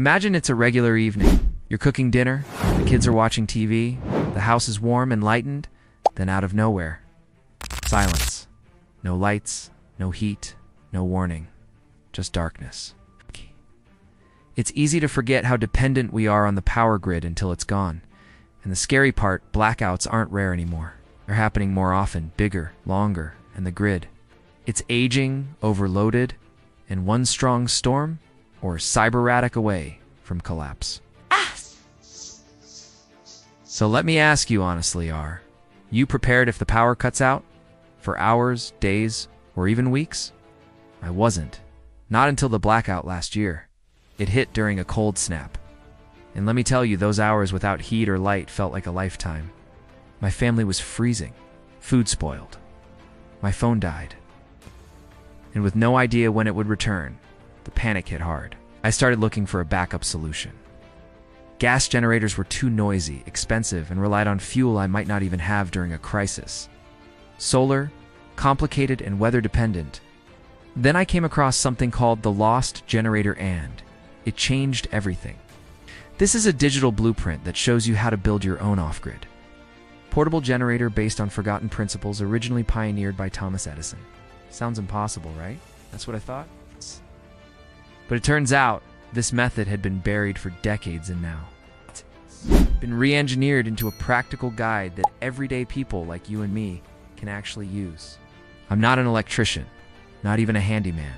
Imagine it's a regular evening. You're cooking dinner, the kids are watching TV, the house is warm and lightened, then out of nowhere, silence. No lights, no heat, no warning, just darkness. It's easy to forget how dependent we are on the power grid until it's gone. And the scary part, blackouts aren't rare anymore. They're happening more often, bigger, longer, and the grid. It's aging, overloaded, and one strong storm, or cyber-ratic away from collapse. So let me ask you honestly, are you prepared if the power cuts out? For hours, days, or even weeks? I wasn't. Not until the blackout last year. It hit during a cold snap. And let me tell you, those hours without heat or light felt like a lifetime. My family was freezing. Food spoiled. My phone died. And with no idea when it would return, the panic hit hard. I started looking for a backup solution. Gas generators were too noisy, expensive, and relied on fuel I might not even have during a crisis. Solar, complicated and weather-dependent. Then I came across something called the Lost Generator, and it changed everything. This is a digital blueprint that shows you how to build your own off-grid. Portable generator based on forgotten principles originally pioneered by Thomas Edison. Sounds impossible, right? That's what I thought. But it turns out, this method had been buried for decades and now been re-engineered into a practical guide that everyday people like you and me can actually use. I'm not an electrician, not even a handyman.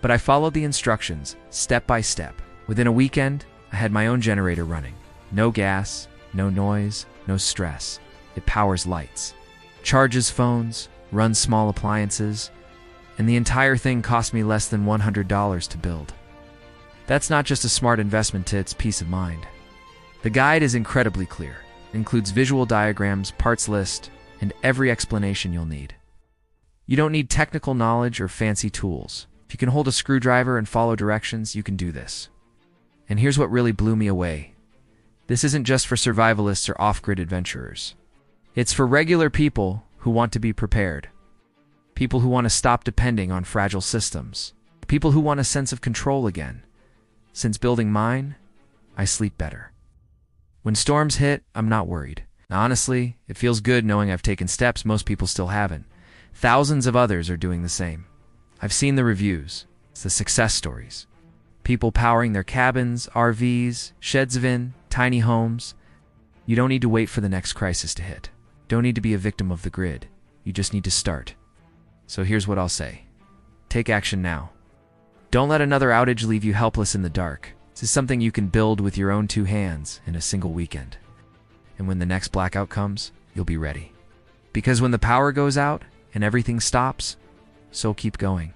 But I followed the instructions, step by step. Within a weekend, I had my own generator running. No gas, no noise, no stress. It powers lights, charges phones, runs small appliances, and the entire thing cost me less than $100 to build. That's not just a smart investment to its peace of mind. The guide is incredibly clear. It includes visual diagrams, parts list, and every explanation you'll need. You don't need technical knowledge or fancy tools. If you can hold a screwdriver and follow directions, you can do this. And here's what really blew me away. This isn't just for survivalists or off-grid adventurers. It's for regular people who want to be prepared. People who want to stop depending on fragile systems. People who want a sense of control again. Since building mine, I sleep better. When storms hit, I'm not worried. Honestly, it feels good knowing I've taken steps most people still haven't. Thousands of others are doing the same. I've seen the reviews. It's the success stories. People powering their cabins, RVs, sheds in, tiny homes. You don't need to wait for the next crisis to hit. Don't need to be a victim of the grid. You just need to start. So here's what I'll say. Take action now. Don't let another outage leave you helpless in the dark. This is something you can build with your own two hands in a single weekend. And when the next blackout comes, you'll be ready. Because when the power goes out and everything stops, so keep going.